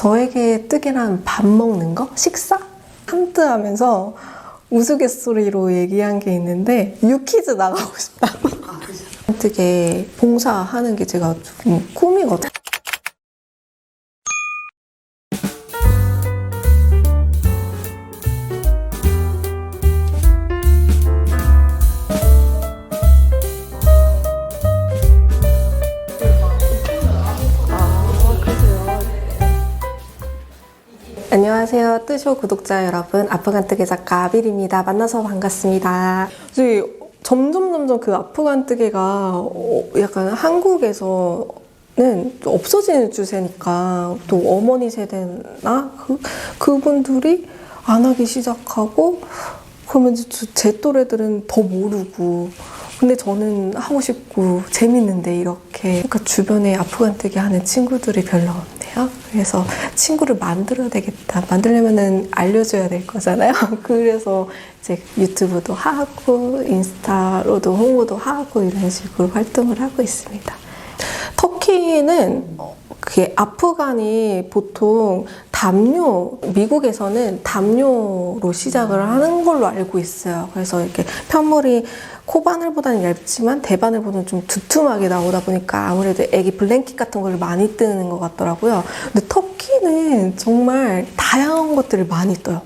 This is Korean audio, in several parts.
저에게 뜨개란 밥 먹는 거? 식사? 한뜨하면서 우스갯소리로 얘기한 게 있는데 유퀴즈 나가고 싶다고. 뜨개 봉사하는 게 제가 좀 꿈이거든요. 안녕하세요. 뜨쇼 구독자 여러분. 아프간 뜨개 작가 아빌입니다. 만나서 반갑습니다. 점점 그 아프간 뜨개가 약간 한국에서는 없어지는 추세니까 또 어머니 세대나 그분들이 안 하기 시작하고 그러면 제 또래들은 더 모르고 근데 저는 하고 싶고 재밌는데 이렇게 그러니까 주변에 아프간 뜨개 하는 친구들이 별로 없네요. 그래서 친구를 만들어야 되겠다. 만들려면은 알려줘야 될 거잖아요. 그래서 이제 유튜브도 하고 인스타로도 홍보도 하고 이런 식으로 활동을 하고 있습니다. 터키는 그게 아프간이 보통 담요, 미국에서는 담요로 시작을 하는 걸로 알고 있어요. 그래서 이렇게 편물이 코바늘보다는 얇지만 대바늘보다는 좀 두툼하게 나오다 보니까 아무래도 애기 블랭킷 같은 걸 많이 뜨는 것 같더라고요. 근데 터키는 정말 다양한 것들을 많이 떠요.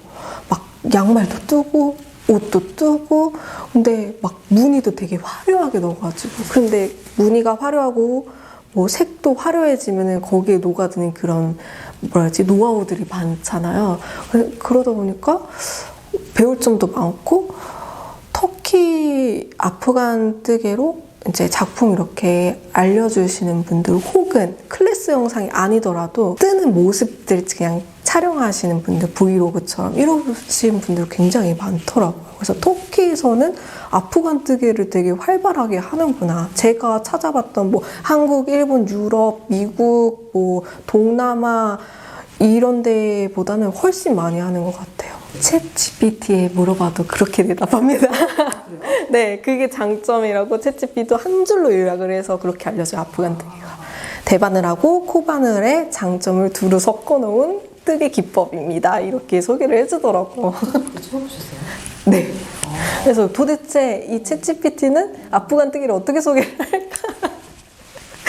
막 양말도 뜨고 옷도 뜨고 근데 막 무늬도 되게 화려하게 넣어가지고 근데 무늬가 화려하고 뭐 색도 화려해지면은 거기에 녹아드는 그런 노하우들이 많잖아요. 그러다 보니까 배울 점도 많고 터키 아프간 뜨개로 이제 작품 이렇게 알려주시는 분들 혹은 클래스 영상이 아니더라도 뜨는 모습들 그냥 촬영하시는 분들 브이로그처럼 이러시는 분들 굉장히 많더라고요. 그래서 터키에서는 아프간 뜨개를 되게 활발하게 하는구나. 제가 찾아봤던 뭐 한국, 일본, 유럽, 미국, 뭐 동남아 이런 데보다는 훨씬 많이 하는 것 같아요. 챗 GPT에 물어봐도 그렇게 대답합니다. 네, 그게 장점이라고 챗 GPT도 한 줄로 요약을 해서 그렇게 알려줘요. 아프간 뜨개가. 대바늘하고 코바늘의 장점을 두루 섞어놓은 뜨개 기법입니다. 이렇게 소개를 해주더라고요. 쳐보셨어요? 네. 그래서 도대체 이 챗 GPT는 아프간 뜨개를 어떻게 소개를 할까?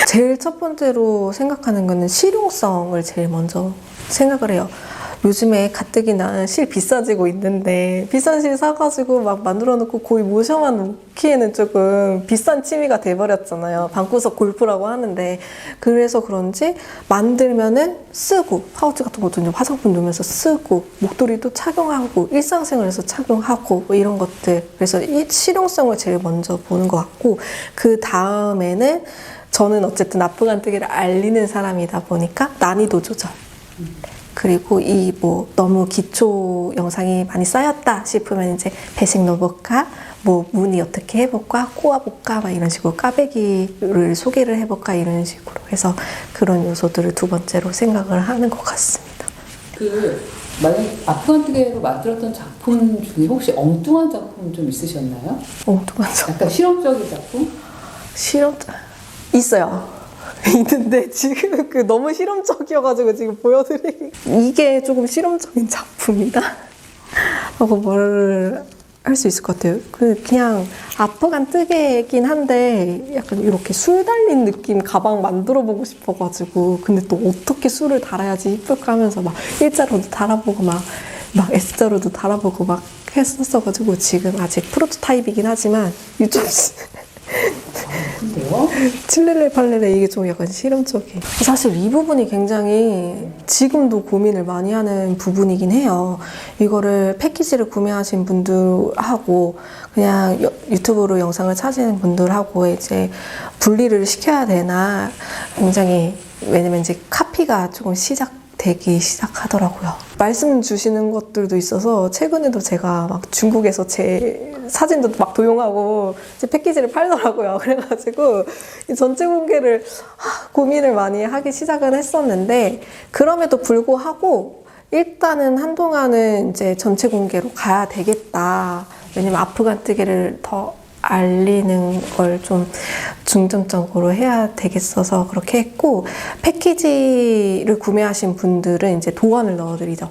제일 첫 번째로 생각하는 거는 실용성을 제일 먼저 생각을 해요. 요즘에 가뜩이나 실 비싸지고 있는데 비싼 실 사가지고 막 만들어 놓고 거의 모셔만 놓기에는 조금 비싼 취미가 돼버렸잖아요. 방구석 골프라고 하는데 그래서 그런지 만들면은 쓰고 파우치 같은 것도 이제 화장품 넣으면서 쓰고 목도리도 착용하고 일상생활에서 착용하고 뭐 이런 것들 그래서 이 실용성을 제일 먼저 보는 것 같고 그 다음에는 저는 어쨌든 아프간 뜨개를 알리는 사람이다 보니까 난이도 조절 그리고 이 뭐 너무 기초 영상이 많이 쌓였다 싶으면 이제 배식 넣어볼까? 뭐 무늬 어떻게 해볼까? 꼬아볼까? 막 이런 식으로 까베기를 소개를 해볼까? 이런 식으로 해서 그런 요소들을 두 번째로 생각을 하는 것 같습니다. 만약 아프간 뜨개로 만들었던 작품 중에 혹시 엉뚱한 작품 좀 있으셨나요? 엉뚱한 점. 약간 실험적인 작품? 있어요. 있는데 지금 너무 실험적이어가지고 지금 보여드리기 이게 조금 실험적인 작품이다 하고 말을 할 수 있을 것 같아요. 그냥 아프간 뜨개긴 한데 약간 이렇게 술 달린 느낌 가방 만들어 보고 싶어가지고 근데 또 어떻게 술을 달아야지 이쁠까 하면서 막 일자로도 달아보고 막 S자로도 달아보고 막 했었어가지고 지금 아직 프로토타입이긴 하지만 유튜브 근데요? 칠레레 팔레레 이게 좀 약간 실험적이에요. 사실 이 부분이 굉장히 지금도 고민을 많이 하는 부분이긴 해요. 이거를 패키지를 구매하신 분들하고 그냥 유튜브로 영상을 찾으시는 분들하고 이제 분리를 시켜야 되나 굉장히 왜냐면 이제 카피가 조금 되기 시작하더라고요. 말씀 주시는 것들도 있어서 최근에도 제가 막 중국에서 제 사진도 막 도용하고 제 패키지를 팔더라고요. 그래가지고 전체 공개를 고민을 많이 하기 시작은 했었는데 그럼에도 불구하고 일단은 한동안은 이제 전체 공개로 가야 되겠다. 왜냐면 아프간 뜨개를 더 알리는 걸 좀 중점적으로 해야 되겠어서 그렇게 했고, 패키지를 구매하신 분들은 이제 도안을 넣어드리죠.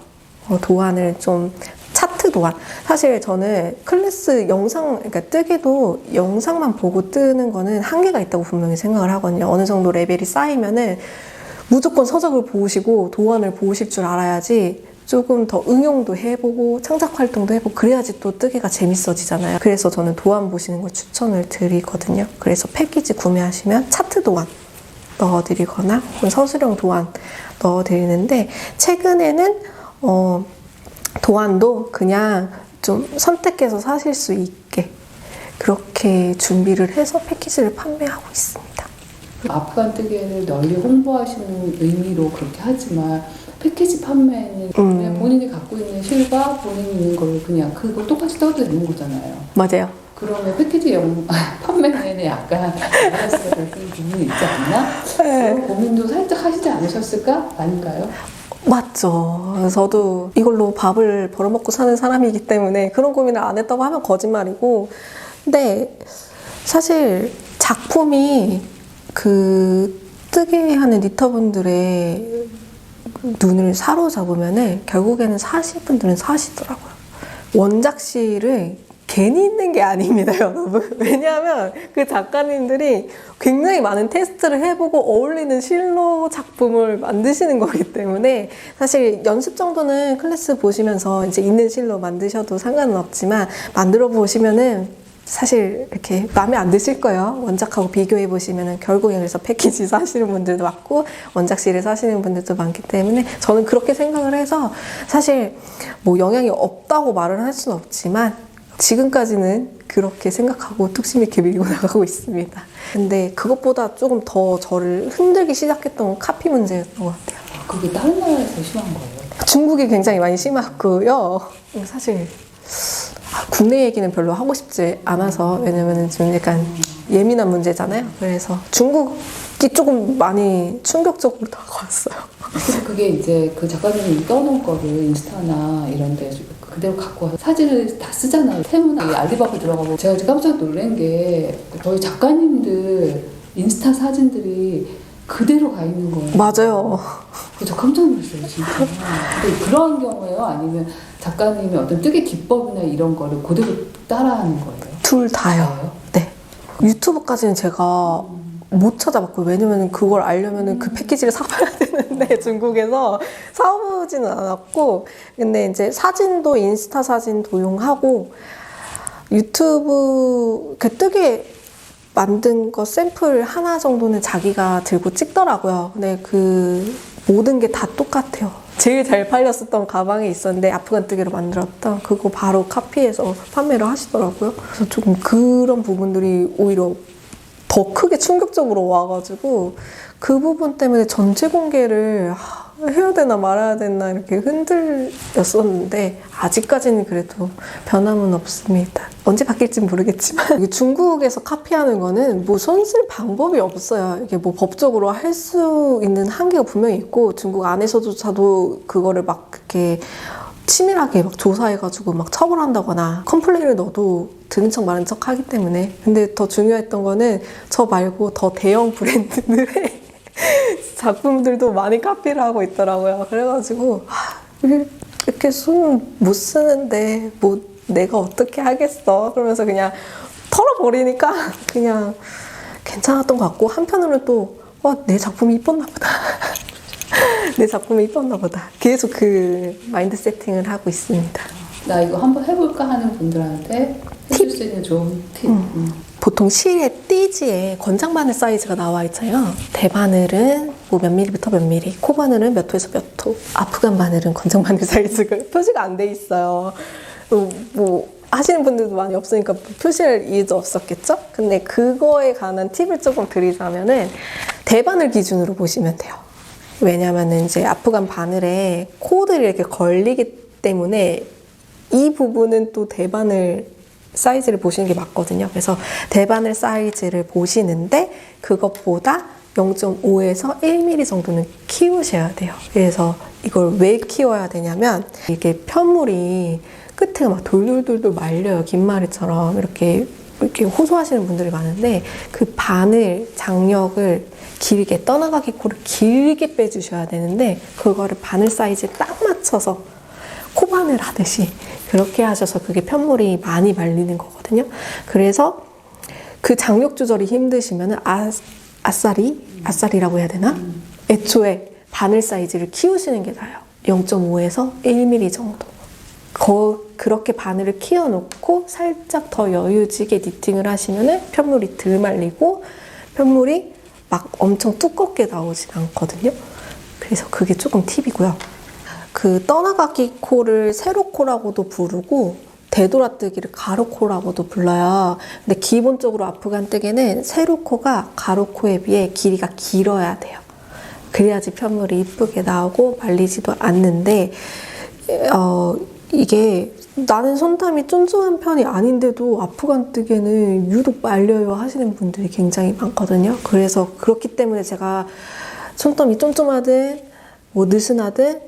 도안을 좀 차트 도안. 사실 저는 클래스 영상, 그러니까 뜨기도 영상만 보고 뜨는 거는 한계가 있다고 분명히 생각을 하거든요. 어느 정도 레벨이 쌓이면은 무조건 서적을 보시고 도안을 보실 줄 알아야지 조금 더 응용도 해보고 창작 활동도 해보고 그래야지 또 뜨기가 재밌어지잖아요. 그래서 저는 도안 보시는 걸 추천을 드리거든요. 그래서 패키지 구매하시면 차트 도안 넣어드리거나 혹은 서술형 도안 넣어드리는데, 최근에는 도안도 그냥 좀 선택해서 사실 수 있게 그렇게 준비를 해서 패키지를 판매하고 있습니다. 아프간 뜨개를 널리 홍보하시는 의미로 그렇게 하지만 패키지 판매는 그냥 본인이 갖고 있는 실과 본인이 있는 걸 그냥 그걸 똑같이 떠도 되는 거잖아요. 맞아요. 그러면 패키지 판매에는 약간 바이러스가 될 부분이 있지 않나? 네. 그런 고민도 살짝 하시지 않으셨을까? 아닌가요? 맞죠. 저도 이걸로 밥을 벌어먹고 사는 사람이기 때문에 그런 고민을 안 했다고 하면 거짓말이고, 근데 사실 작품이 그 뜨게 하는 니터분들의 눈을 사로잡으면은 결국에는 사실 분들은 사시더라고요. 원작실을 괜히 있는 게 아닙니다, 여러분. 왜냐하면 그 작가님들이 굉장히 많은 테스트를 해보고 어울리는 실로 작품을 만드시는 거기 때문에 사실 연습 정도는 클래스 보시면서 이제 있는 실로 만드셔도 상관은 없지만 만들어 보시면은 사실 이렇게 마음에 안 드실 거예요. 원작하고 비교해 보시면은 결국에 그래서 패키지 사시는 분들도 많고 원작실을 사시는 분들도 많기 때문에 저는 그렇게 생각을 해서 사실 뭐 영향이 없다고 말을 할 수는 없지만 지금까지는 그렇게 생각하고 뚝심 있게 밀고 나가고 있습니다. 근데 그것보다 조금 더 저를 흔들기 시작했던 건 카피 문제였던 것 같아요. 그게 다른 나라에서 심한 거예요? 중국이 굉장히 많이 심하고요. 사실 국내 얘기는 별로 하고 싶지 않아서, 왜냐면은 좀 약간 예민한 문제잖아요. 그래서 중국이 조금 많이 충격적으로 다가왔어요. 그래서 그게 이제 그 작가님이 떠놓은 거를 인스타나 이런 데 그대로 갖고 와서 사진을 다 쓰잖아요. 테무나 알리바바 들어가고 제가 이제 깜짝 놀란 게 거의 작가님들 인스타 사진들이 그대로 가 있는 거예요. 맞아요. 그래서 깜짝 놀랐어요, 진짜. 근데 그런 경우에요? 아니면 작가님의 어떤 뜨개 기법이나 이런 거를 그대로 따라하는 거예요? 둘 다요. 네. 유튜브까지는 제가 못 찾아봤고, 왜냐면 그걸 알려면 그 패키지를 사봐야 되는데 중국에서 사보지는 않았고, 근데 이제 사진도 인스타 사진 도용하고 유튜브 그 뜨개 만든 거 샘플 하나 정도는 자기가 들고 찍더라고요. 근데 그 모든 게 다 똑같아요. 제일 잘 팔렸었던 가방이 있었는데 아프간 뜨개로 만들었던 그거 바로 카피해서 판매를 하시더라고요. 그래서 조금 그런 부분들이 오히려 더 크게 충격적으로 와가지고 그 부분 때문에 전체 공개를 해야 되나 말아야 되나 이렇게 흔들렸었는데 아직까지는 그래도 변함은 없습니다. 언제 바뀔지 모르겠지만 이게 중국에서 카피하는 거는 뭐 손쓸 방법이 없어요. 이게 뭐 법적으로 할 수 있는 한계가 분명히 있고 중국 안에서조차도 그거를 막 그렇게 치밀하게 막 조사해가지고 막 처벌한다거나 컴플레인을 넣어도 들은 척 마른 척 하기 때문에. 근데 더 중요했던 거는 저 말고 더 대형 브랜드들의 작품들도 많이 카피를 하고 있더라고요. 그래가지고 이렇게 손 못 쓰는데 뭐 내가 어떻게 하겠어 그러면서 그냥 털어버리니까 그냥 괜찮았던 것 같고, 한편으로는 또 내 작품이 이뻤나 보다 내 작품이 이뻤나 보다 계속 그 마인드 세팅을 하고 있습니다. 나 이거 한번 해볼까 하는 분들한테 해줄 수 있는 좋은 팁. 보통 실의 띠지에 권장 바늘 사이즈가 나와 있잖아요. 대바늘은 뭐 몇 밀리부터 몇 밀리, 코바늘은 몇 호에서 몇 호, 아프간 바늘은 권장 바늘 사이즈가 표시가 안 돼 있어요. 뭐 하시는 분들도 많이 없으니까 표시할 이유도 없었겠죠? 근데 그거에 관한 팁을 조금 드리자면은 대바늘 기준으로 보시면 돼요. 왜냐면은 이제 아프간 바늘에 코들이 이렇게 걸리기 때문에 이 부분은 또 대바늘 사이즈를 보시는 게 맞거든요. 그래서 대바늘 사이즈를 보시는데 그것보다 0.5에서 1mm 정도는 키우셔야 돼요. 그래서 이걸 왜 키워야 되냐면 이게 편물이 끝에가 막 돌돌돌돌 말려요. 긴말이처럼 이렇게 이렇게 호소하시는 분들이 많은데 그 바늘 장력을 길게 떠나가기 코를 길게 빼주셔야 되는데 그거를 바늘 사이즈에 딱 맞춰서 코바늘 하듯이 그렇게 하셔서 그게 편물이 많이 말리는 거거든요. 그래서 그 장력 조절이 힘드시면은 아싸리라고 해야 되나? 애초에 바늘 사이즈를 키우시는 게 나아요. 0.5에서 1mm 정도. 그렇게 바늘을 키워놓고 살짝 더 여유지게 니팅을 하시면은 편물이 덜 말리고 편물이 막 엄청 두껍게 나오진 않거든요. 그래서 그게 조금 팁이고요. 그 떠나가기 코를 세로코라고도 부르고 되돌아뜨기를 가로코라고도 불러요. 근데 기본적으로 아프간뜨기는 세로코가 가로코에 비해 길이가 길어야 돼요. 그래야지 편물이 이쁘게 나오고 말리지도 않는데 이게 나는 손땀이 쫀쫀한 편이 아닌데도 아프간뜨기는 유독 말려요 하시는 분들이 굉장히 많거든요. 그래서 그렇기 때문에 제가 손땀이 쫀쫀하든 뭐 느슨하든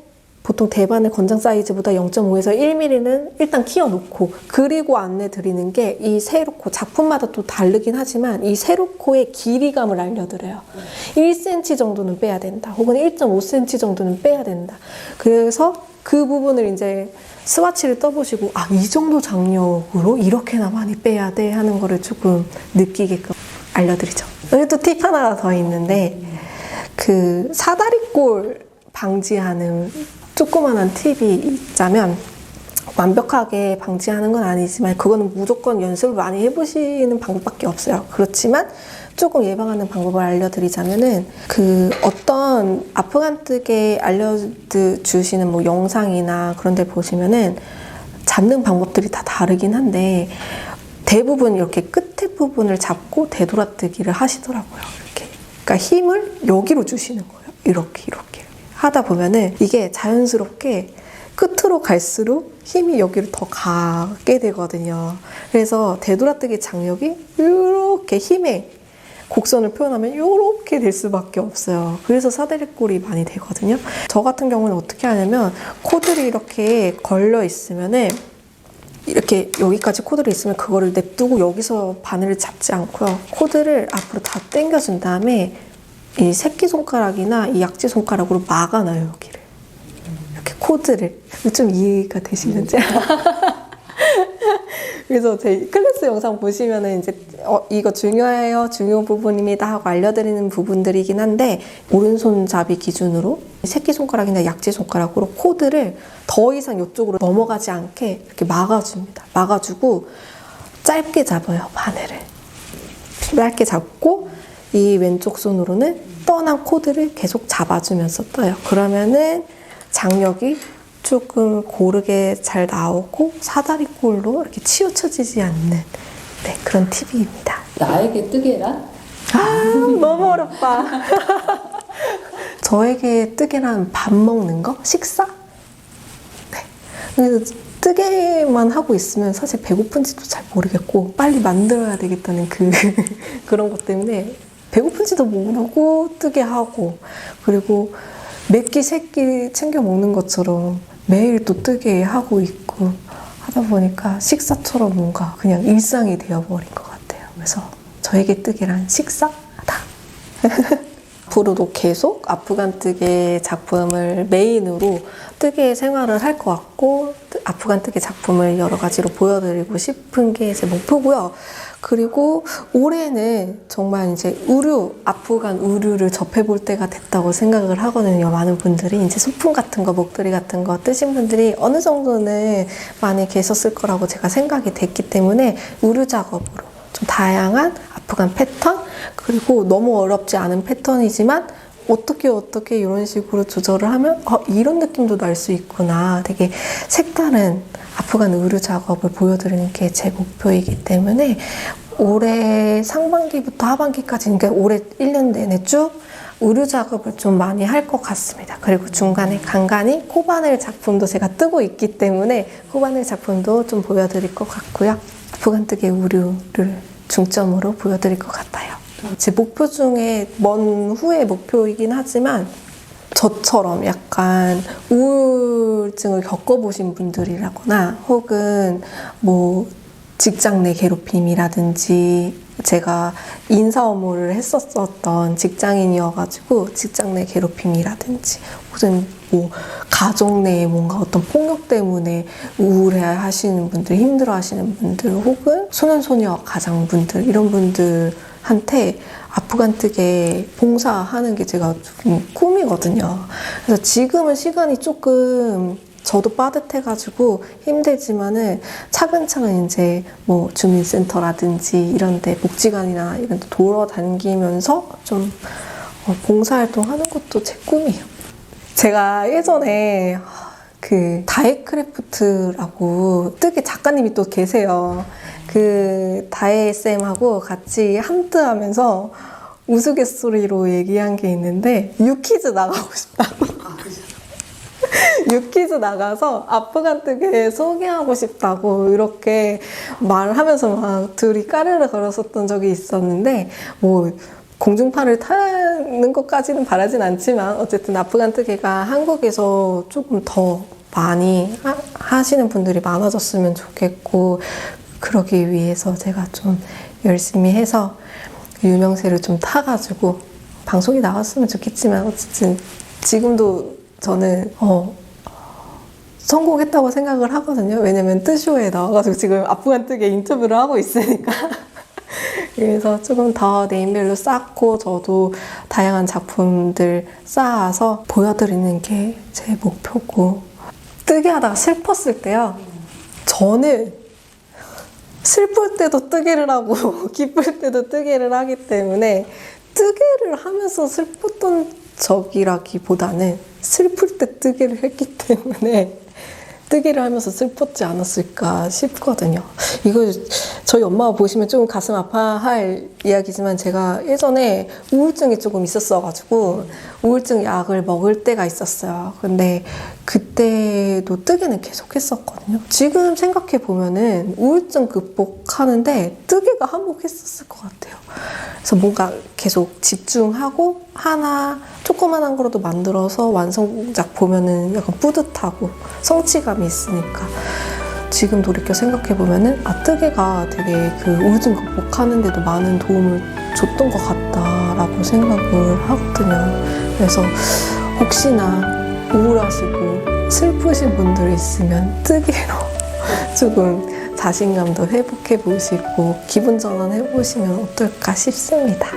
보통 대바늘 권장 사이즈보다 0.5에서 1mm는 일단 키워놓고 그리고 안내 드리는 게 이 세로코 작품마다 또 다르긴 하지만 이 세로코의 길이감을 알려드려요. 1cm 정도는 빼야 된다. 혹은 1.5cm 정도는 빼야 된다. 그래서 그 부분을 이제 스와치를 떠보시고 이 정도 장력으로 이렇게나 많이 빼야 돼 하는 거를 조금 느끼게끔 알려드리죠. 여기 또 팁 하나가 더 있는데 그 사다리꼴 방지하는 조그만한 팁이 있자면 완벽하게 방지하는 건 아니지만 그거는 무조건 연습을 많이 해보시는 방법밖에 없어요. 그렇지만 조금 예방하는 방법을 알려드리자면은 그 어떤 아프간뜨게 알려주시는 뭐 영상이나 그런 데 보시면은 잡는 방법들이 다 다르긴 한데 대부분 이렇게 끝에 부분을 잡고 되돌아뜨기를 하시더라고요. 이렇게. 그러니까 힘을 여기로 주시는 거예요. 이렇게 하다 보면은 이게 자연스럽게 끝으로 갈수록 힘이 여기를 더 가게 되거든요. 그래서 되돌아뜨기 장력이 이렇게 힘의 곡선을 표현하면 이렇게 될 수밖에 없어요. 그래서 사다리꼴이 많이 되거든요. 저 같은 경우는 어떻게 하냐면 코들이 이렇게 걸려 있으면은 이렇게 여기까지 코들이 있으면 그거를 냅두고 여기서 바늘을 잡지 않고요. 코들을 앞으로 다 당겨준 다음에 이 새끼손가락이나 이 약지손가락으로 막아놔요, 여기를. 이렇게 코드를. 좀 이해가 되시는지? 그래서 제 클래스 영상 보시면은 이제 이거 중요해요, 중요 부분입니다 하고 알려드리는 부분들이긴 한데 오른손잡이 기준으로 새끼손가락이나 약지손가락으로 코드를 더 이상 이쪽으로 넘어가지 않게 이렇게 막아줍니다. 막아주고 짧게 잡아요, 바늘을. 짧게 잡고 이 왼쪽 손으로는 떠난 코드를 계속 잡아주면서 떠요. 그러면은 장력이 조금 고르게 잘 나오고 사다리꼴로 이렇게 치우쳐지지 않는 그런 팁입니다. 나에게 뜨개란? 너무 어렵다. 저에게 뜨개란 밥 먹는 거? 식사? 네. 그래서 뜨개만 하고 있으면 사실 배고픈지도 잘 모르겠고 빨리 만들어야 되겠다는 그런 것 때문에 배고픈지도 모르고 뜨개하고 그리고 몇 끼, 세 끼 챙겨 먹는 것처럼 매일 또 뜨개하고 있고 하다 보니까 식사처럼 뭔가 그냥 일상이 되어버린 것 같아요. 그래서 저에게 뜨개란 식사다. 앞으로도 계속 아프간뜨개 작품을 메인으로 뜨개 생활을 할 것 같고 아프간뜨개 작품을 여러 가지로 보여드리고 싶은 게 제 목표고요. 그리고 올해는 정말 이제 아프간 의류를 접해볼 때가 됐다고 생각을 하거든요. 많은 분들이 이제 소품 같은 거, 목도리 같은 거 뜨신 분들이 어느 정도는 많이 계셨을 거라고 제가 생각이 됐기 때문에 의류 작업으로 좀 다양한 아프간 패턴 그리고 너무 어렵지 않은 패턴이지만 어떻게 이런 식으로 조절을 하면 이런 느낌도 날 수 있구나. 되게 색다른 아프간 의류 작업을 보여드리는 게 제 목표이기 때문에 올해 상반기부터 하반기까지 그러니까 올해 1년 내내 쭉 의류 작업을 좀 많이 할 것 같습니다. 그리고 중간에 간간히 코바늘 작품도 제가 뜨고 있기 때문에 코바늘 작품도 좀 보여드릴 것 같고요. 아프간뜨개 의류를 중점으로 보여드릴 것 같아요. 제 목표 중에 먼 후의 목표이긴 하지만 저처럼 약간 우울증을 겪어보신 분들이라거나 혹은 뭐 직장 내 괴롭힘이라든지 제가 인사 업무를 했었던 직장인이어가지고 직장 내 괴롭힘이라든지 혹은 뭐 가정 내에 뭔가 어떤 폭력 때문에 우울해 하시는 분들, 힘들어 하시는 분들 혹은 소년소녀 가장분들 이런 분들한테 아프간뜨게 봉사하는 게 제가 좀 꿈이거든요. 그래서 지금은 시간이 조금 저도 빠듯해가지고 힘들지만은 차근차근 이제 뭐 주민센터라든지 이런데 복지관이나 이런 데 돌아다니면서 좀 봉사활동 하는 것도 제 꿈이에요. 제가 예전에 그 다이크래프트라고 뜨개 작가님이 또 계세요. 그 다혜쌤하고 같이 함트하면서 우스갯소리로 얘기한 게 있는데 유퀴즈 나가고 싶다고. 유퀴즈 나가서 아프간뜨게 소개하고 싶다고 이렇게 말하면서 막 둘이 까르르 걸었었던 적이 있었는데 뭐 공중파를 타는 것까지는 바라진 않지만 어쨌든 아프간뜨게가 한국에서 조금 더 많이 하시는 분들이 많아졌으면 좋겠고 그러기 위해서 제가 좀 열심히 해서 유명세를 좀 타가지고 방송이 나왔으면 좋겠지만 어쨌든 지금도 저는 성공했다고 생각을 하거든요. 왜냐면 뜨쇼에 나와가지고 지금 아프간뜨게 인터뷰를 하고 있으니까 그래서 조금 더 네임밸류 쌓고 저도 다양한 작품들 쌓아서 보여드리는 게 제 목표고 뜨개 하다가 슬펐을 때요. 저는 슬플 때도 뜨개를 하고 기쁠 때도 뜨개를 하기 때문에 뜨개를 하면서 슬펐던 적이라기보다는 슬플 때 뜨개를 했기 때문에 뜨개를 하면서 슬펐지 않았을까 싶거든요. 이거 저희 엄마가 보시면 조금 가슴 아파할 이야기지만 제가 예전에 우울증이 조금 있었어가지고 우울증 약을 먹을 때가 있었어요. 근데 그때도 뜨개는 계속 했었거든요. 지금 생각해 보면은 우울증 극복하는데 뜨개가 한몫했었을 것 같아요. 그래서 뭔가 계속 집중하고 하나 조그만한 거라도 만들어서 완성작 보면은 약간 뿌듯하고 성취감이 있으니까 지금 돌이켜 생각해보면은 뜨개가 되게 그 우울증 극복하는데도 많은 도움을 줬던 것 같다라고 생각을 하거든요. 그래서 혹시나 우울하시고 슬프신 분들 있으면 뜨개로 조금 자신감도 회복해 보시고 기분 전환해 보시면 어떨까 싶습니다.